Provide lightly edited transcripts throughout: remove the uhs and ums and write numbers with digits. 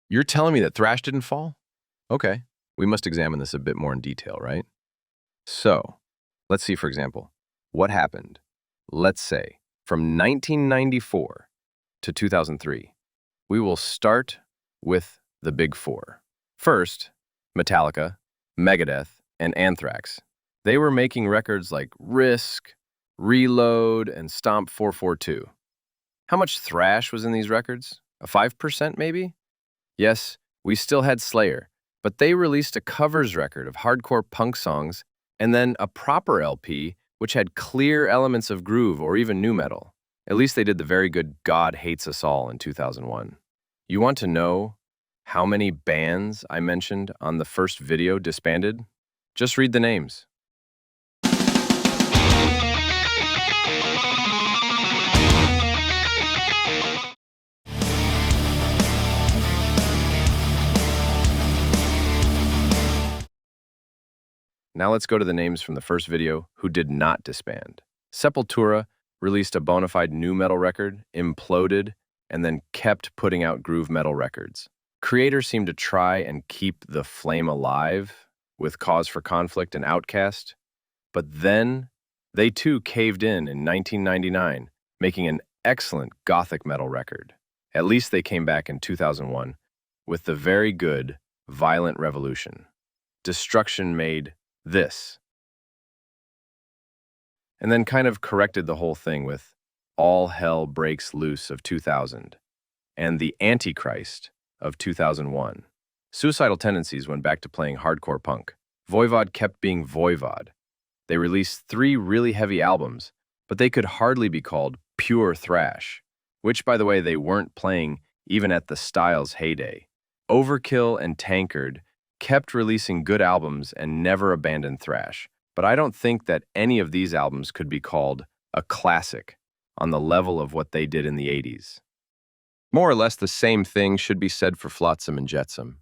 You're telling me that Thrash didn't fall? Okay, we must examine this a bit more in detail, right? So, let's see, for example, what happened, let's say, from 1994 to 2003. We will start with the big four. First, Metallica, Megadeth, and Anthrax. They were making records like Risk, Reload, and Stomp 442. How much thrash was in these records? A 5% maybe? Yes, we still had Slayer, but they released a covers record of hardcore punk songs and then a proper LP which had clear elements of groove or even nu metal. At least they did the very good God Hates Us All in 2001. You want to know how many bands I mentioned on the first video disbanded? Just read the names. Now let's go to the names from the first video who did not disband. Sepultura released a bona fide nu metal record, imploded, and then kept putting out groove metal records. Creator seemed to try and keep the flame alive with Cause for Conflict and Outcast, but then they too caved in 1999, making an excellent gothic metal record. At least they came back in 2001 with the very good Violent Revolution. Destruction made this, and then kind of corrected the whole thing with All Hell Breaks Loose of 2000 and The Antichrist of 2001. Suicidal Tendencies went back to playing hardcore punk. Voivod kept being Voivod. They released 3 really heavy albums, but they could hardly be called pure thrash, which, by the way, they weren't playing even at the style's heyday. Overkill and Tankard kept releasing good albums and never abandoned thrash, but I don't think that any of these albums could be called a classic on the level of what they did in the 80s. More or less the same thing should be said for Flotsam and Jetsam.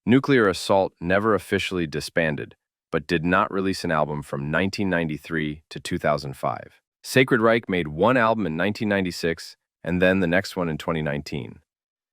Nuclear Assault never officially disbanded, but did not release an album from 1993 to 2005. Sacred Reich made one album in 1996 and then the next one in 2019.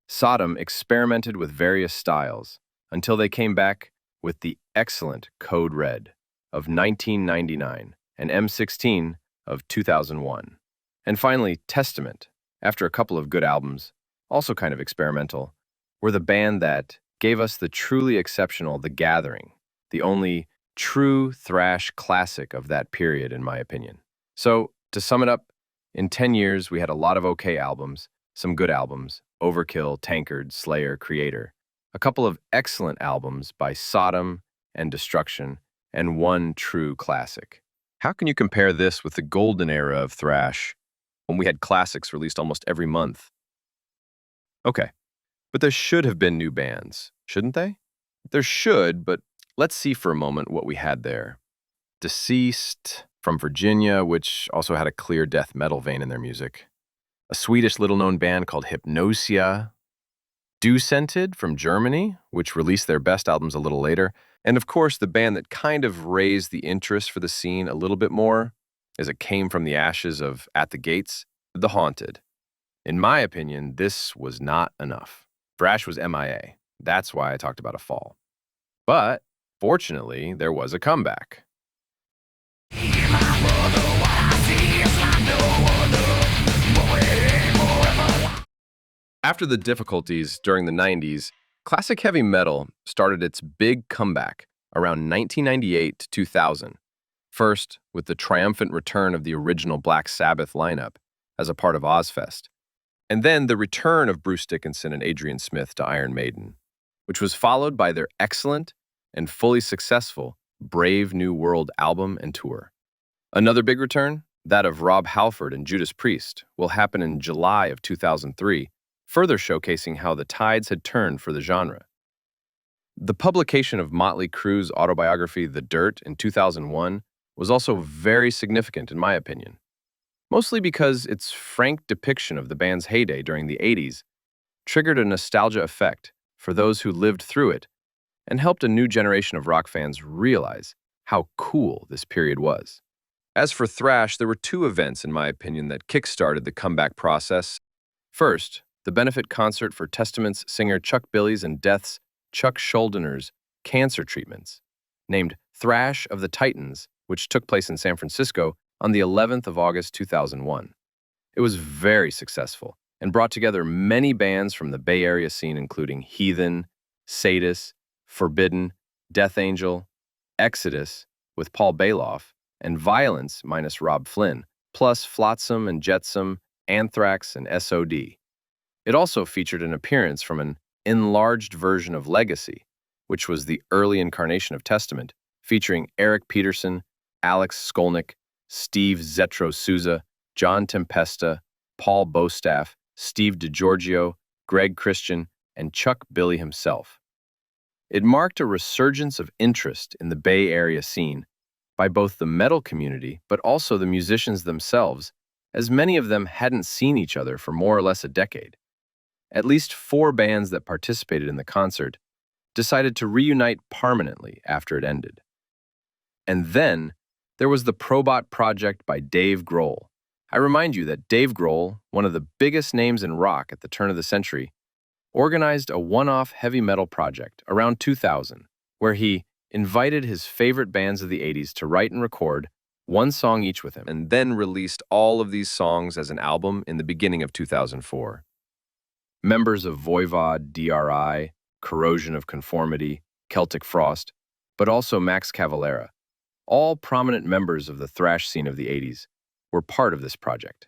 Sodom experimented with various styles until they came back with the excellent Code Red of 1999 and M16 of 2001. And finally, Testament, after a couple of good albums, also kind of experimental, were the band that gave us the truly exceptional The Gathering, the only true thrash classic of that period, in my opinion. So, to sum it up, in 10 years, we had a lot of okay albums, some good albums, Overkill, Tankard, Slayer, Creator, a couple of excellent albums by Sodom and Destruction, and one true classic. How can you compare this with the golden era of thrash, when we had classics released almost every month? Okay, but there should have been new bands, shouldn't they? There should, but let's see for a moment what we had there. Deceased from Virginia, which also had a clear death metal vein in their music. A Swedish little-known band called Hypnosia. Ducented from Germany, which released their best albums a little later. And of course, the band that kind of raised the interest for the scene a little bit more, as it came from the ashes of At the Gates, The Haunted. In my opinion, this was not enough. Thrash was MIA. That's why I talked about a fall. But, fortunately, there was a comeback. After the difficulties during the 90s, classic heavy metal started its big comeback around 1998 to 2000. First, with the triumphant return of the original Black Sabbath lineup as a part of Ozfest, and then the return of Bruce Dickinson and Adrian Smith to Iron Maiden, which was followed by their excellent and fully successful Brave New World album and tour. Another big return, that of Rob Halford and Judas Priest, will happen in July of 2003, further showcasing how the tides had turned for the genre. The publication of Motley Crue's autobiography, The Dirt, in 2001 was also very significant in my opinion, mostly because its frank depiction of the band's heyday during the 80s triggered a nostalgia effect for those who lived through it and helped a new generation of rock fans realize how cool this period was. As for Thrash, there were two events, in my opinion, that kick-started the comeback process. First, the benefit concert for Testament's singer Chuck Billy's and Death's Chuck Schuldiner cancer treatments, named Thrash of the Titans, which took place in San Francisco on the 11th of August 2001. It was very successful and brought together many bands from the Bay Area scene, including Heathen, Sadis, Forbidden, Death Angel, Exodus with Paul Bailoff, and Violence minus Rob Flynn, plus Flotsam and Jetsam, Anthrax, and SOD. It also featured an appearance from an enlarged version of Legacy, which was the early incarnation of Testament, featuring Eric Peterson, Alex Skolnick, Steve Zetro Souza, John Tempesta, Paul Bostaff, Steve DiGiorgio, Greg Christian, and Chuck Billy himself. It marked a resurgence of interest in the Bay Area scene by both the metal community but also the musicians themselves, as many of them hadn't seen each other for more or less a decade. At least 4 bands that participated in the concert decided to reunite permanently after it ended. And then there was the Probot project by Dave Grohl. I remind you that Dave Grohl, one of the biggest names in rock at the turn of the century, organized a one-off heavy metal project around 2000, where he invited his favorite bands of the 80s to write and record one song each with him, and then released all of these songs as an album in the beginning of 2004. Members of Voivod, DRI, Corrosion of Conformity, Celtic Frost, but also Max Cavalera, all prominent members of the thrash scene of the 80s, were part of this project.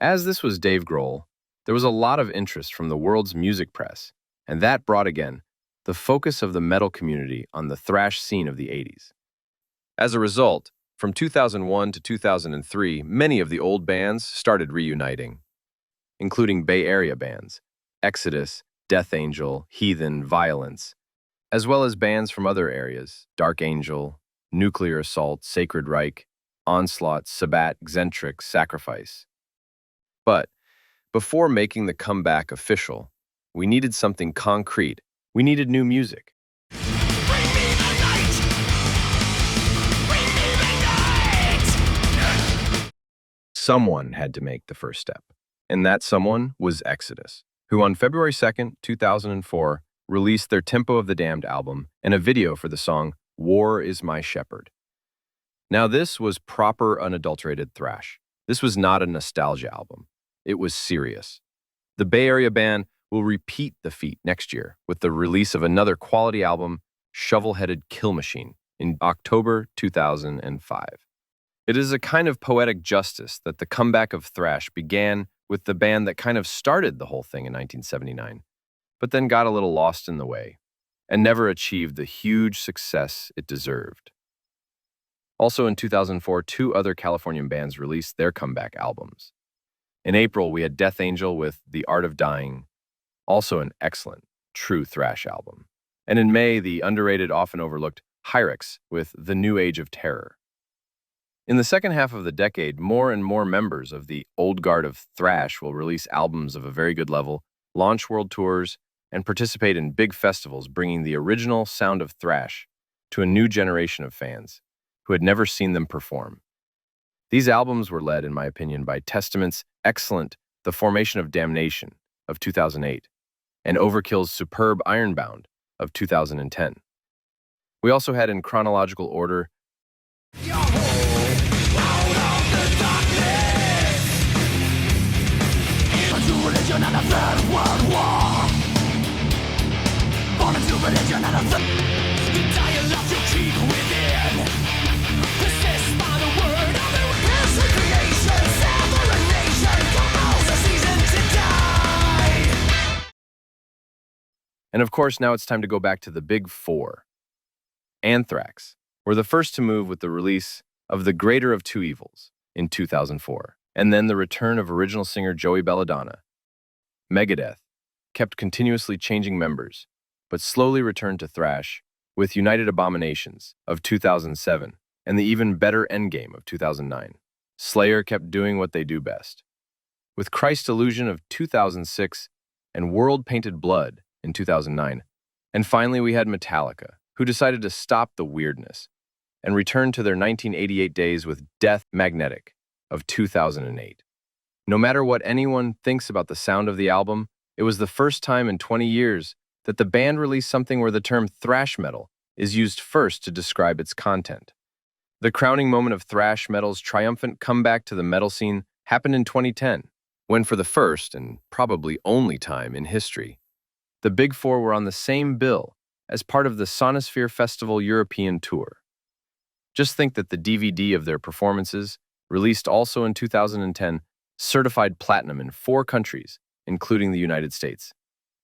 As this was Dave Grohl, there was a lot of interest from the world's music press, and that brought again the focus of the metal community on the thrash scene of the 80s. As a result, from 2001 to 2003, many of the old bands started reuniting, including Bay Area bands, Exodus, Death Angel, Heathen, Violence, as well as bands from other areas, Dark Angel, Nuclear Assault, Sacred Reich, Onslaught, Sabbat, Xentrix, Sacrifice. But before making the comeback official, we needed something concrete. We needed new music. Bring me the night! Bring me the night! Someone had to make the first step, and that someone was Exodus, who on February 2nd, 2004, released their Tempo of the Damned album and a video for the song War is My Shepherd. Now this was proper unadulterated thrash. This was not a nostalgia album. It was serious. The Bay Area band will repeat the feat next year with the release of another quality album, Shovel-Headed Kill Machine, in October 2005. It is a kind of poetic justice that the comeback of thrash began with the band that kind of started the whole thing in 1979, but then got a little lost in the way and never achieved the huge success it deserved. Also in 2004, 2 other Californian bands released their comeback albums. In April, we had Death Angel with The Art of Dying, also an excellent, true thrash album. And in May, the underrated, often overlooked Hyrex with The New Age of Terror. In the second half of the decade, more and more members of the old guard of thrash will release albums of a very good level, launch world tours, and participate in big festivals, bringing the original sound of thrash to a new generation of fans who had never seen them perform. These albums were led, in my opinion, by Testament's excellent The Formation of Damnation of 2008 and Overkill's superb Ironbound of 2010. We also had in chronological order and of course, now it's time to go back to the big 4. Anthrax were the first to move with the release of The Greater of Two Evils in 2004, and then the return of original singer Joey Belladonna. Megadeth kept continuously changing members, but slowly returned to thrash with United Abominations of 2007 and the even better Endgame of 2009. Slayer kept doing what they do best, with Christ Illusion of 2006 and World Painted Blood in 2009. And finally, we had Metallica, who decided to stop the weirdness and returned to their 1988 days with Death Magnetic of 2008. No matter what anyone thinks about the sound of the album, it was the first time in 20 years that the band released something where the term thrash metal is used first to describe its content. The crowning moment of thrash metal's triumphant comeback to the metal scene happened in 2010, when for the first and probably only time in history, the Big Four were on the same bill as part of the Sonosphere Festival European Tour. Just think that the DVD of their performances, released also in 2010, certified platinum in 4 countries, including the United States.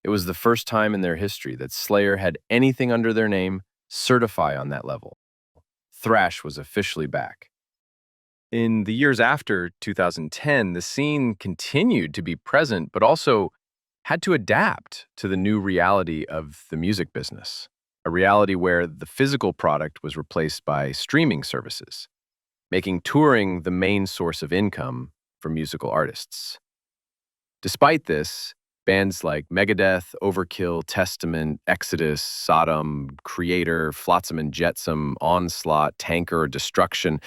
It was the first time in their history that Slayer had anything under their name certify on that level. Thrash was officially back. In the years after 2010, the scene continued to be present, but also had to adapt to the new reality of the music business, a reality where the physical product was replaced by streaming services, making touring the main source of income for musical artists. Despite this, bands like Megadeth, Overkill, Testament, Exodus, Sodom, Creator, Flotsam and Jetsam, Onslaught, Tanker, Destruction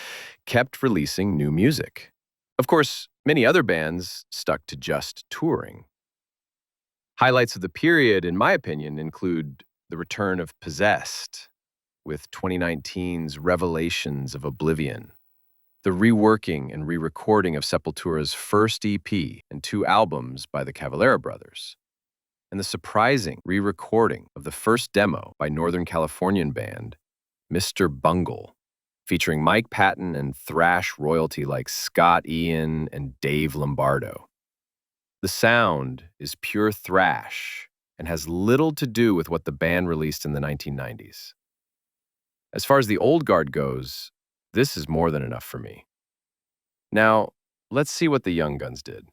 kept releasing new music. Of course, many other bands stuck to just touring. Highlights of the period, in my opinion, include the return of Possessed with 2019's Revelations of Oblivion, the reworking and re-recording of Sepultura's first EP and 2 albums by the Cavalera brothers, and the surprising re-recording of the first demo by Northern Californian band Mr. Bungle, featuring Mike Patton and thrash royalty like Scott Ian and Dave Lombardo. The sound is pure thrash and has little to do with what the band released in the 1990s. As far as the old guard goes, this is more than enough for me. Now, let's see what the Young Guns did.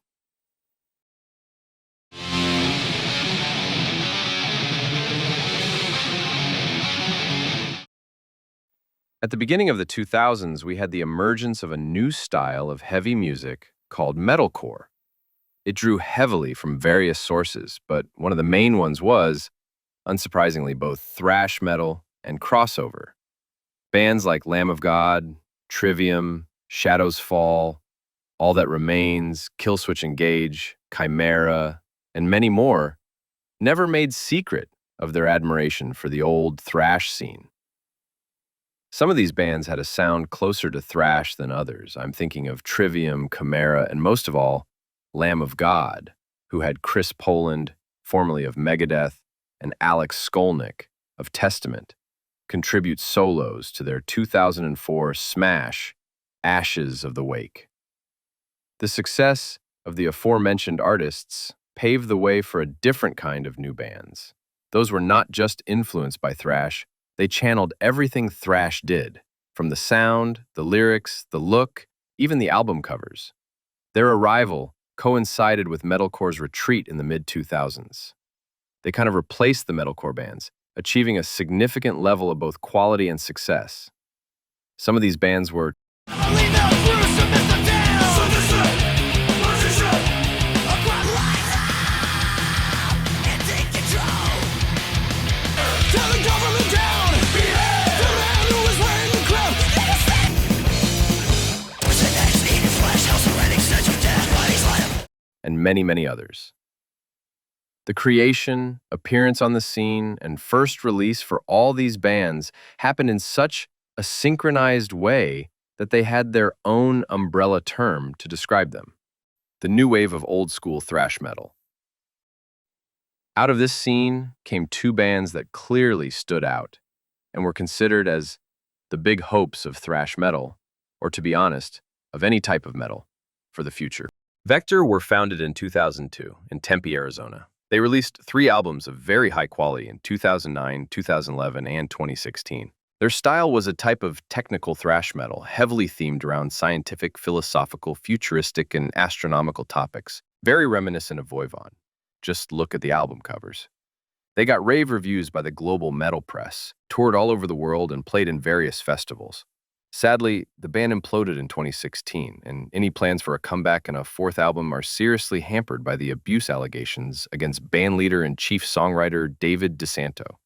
At the beginning of the 2000s, we had the emergence of a new style of heavy music called metalcore. It drew heavily from various sources, but one of the main ones was, unsurprisingly, both thrash metal and crossover. Bands like Lamb of God, Trivium, Shadows Fall, All That Remains, Killswitch Engage, Chimera, and many more never made secret of their admiration for the old thrash scene. Some of these bands had a sound closer to thrash than others. I'm thinking of Trivium, Chimera, and most of all, Lamb of God, who had Chris Poland, formerly of Megadeth, and Alex Skolnick of Testament, contribute solos to their 2004 smash, Ashes of the Wake. The success of the aforementioned artists paved the way for a different kind of new bands. Those were not just influenced by thrash, they channeled everything thrash did, from the sound, the lyrics, the look, even the album covers. Their arrival coincided with metalcore's retreat in the mid-2000s. They kind of replaced the metalcore bands, achieving a significant level of both quality and success. Some of these bands were and many, many others. The creation, appearance on the scene, and first release for all these bands happened in such a synchronized way that they had their own umbrella term to describe them: the new wave of old-school thrash metal. Out of this scene came 2 bands that clearly stood out and were considered as the big hopes of thrash metal, or to be honest, of any type of metal, for the future. Vector were founded in 2002 in Tempe, Arizona. They released 3 albums of very high quality in 2009, 2011, and 2016. Their style was a type of technical thrash metal, heavily themed around scientific, philosophical, futuristic, and astronomical topics, very reminiscent of Voivod. Just look at the album covers. They got rave reviews by the global metal press, toured all over the world, and played in various festivals. Sadly, the band imploded in 2016, and any plans for a comeback and a 4th album are seriously hampered by the abuse allegations against bandleader and chief songwriter David DeSanto.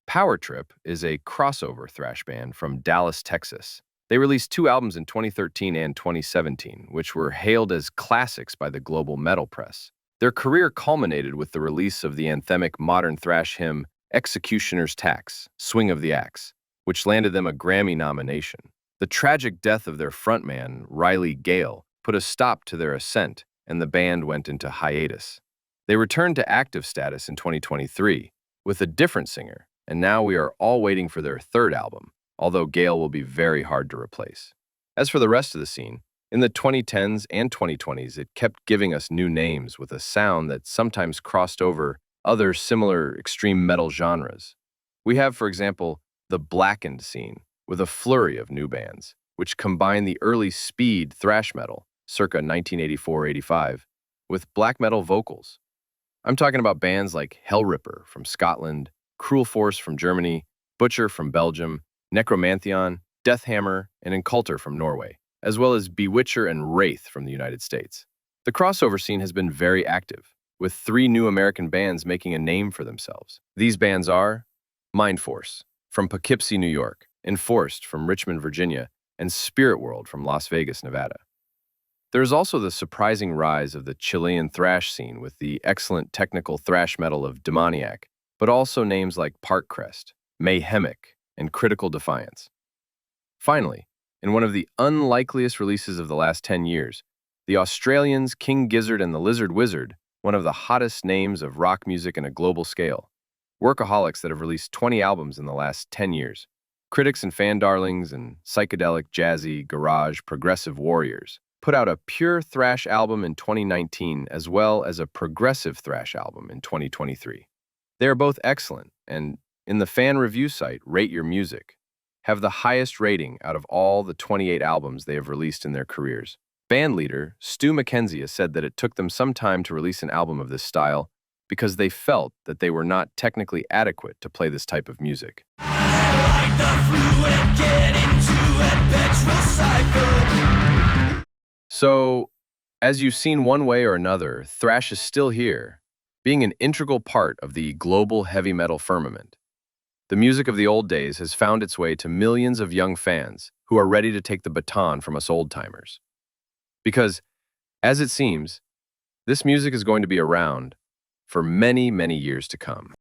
Power Trip is a crossover thrash band from Dallas, Texas. They released two albums in 2013 and 2017, which were hailed as classics by the global metal press. Their career culminated with the release of the anthemic modern thrash hymn Executioner's Tax, Swing of the Axe, which landed them a Grammy nomination. The tragic death of their frontman, Riley Gale, put a stop to their ascent, and the band went into hiatus. They returned to active status in 2023 with a different singer, and now we are all waiting for their third album, although Gale will be very hard to replace. As for the rest of the scene, in the 2010s and 2020s, it kept giving us new names with a sound that sometimes crossed over other similar extreme metal genres. We have, for example, the Blackened scene, with a flurry of new bands, which combine the early speed thrash metal, circa 1984-85, with black metal vocals. I'm talking about bands like Hellripper from Scotland, Cruel Force from Germany, Butcher from Belgium, Necromantheon, Deathhammer, and Inculter from Norway, as well as Bewitcher and Wraith from the United States. The crossover scene has been very active, with three new American bands making a name for themselves. These bands are Mind Force from Poughkeepsie, New York, Enforced from Richmond, Virginia, and Spirit World from Las Vegas, Nevada. There is also the surprising rise of the Chilean thrash scene with the excellent technical thrash metal of Demoniac, but also names like Parkcrest, Mayhemic, and Critical Defiance. Finally, in one of the unlikeliest releases of the last 10 years, the Australians King Gizzard and the Lizard Wizard, one of the hottest names of rock music on a global scale. Workaholics that have released 20 albums in the last 10 years. Critics and fan darlings and psychedelic, jazzy, garage, progressive warriors put out a pure thrash album in 2019 as well as a progressive thrash album in 2023. They are both excellent and, in the fan review site Rate Your Music, have the highest rating out of all the 28 albums they have released in their careers. Band leader Stu McKenzie has said that it took them some time to release an album of this style because they felt that they were not technically adequate to play this type of music. Like the fluid, get into a petrol cycle. So, as you've seen one way or another, thrash is still here, being an integral part of the global heavy metal firmament. The music of the old days has found its way to millions of young fans who are ready to take the baton from us old-timers. Because, as it seems, this music is going to be around for many, many years to come.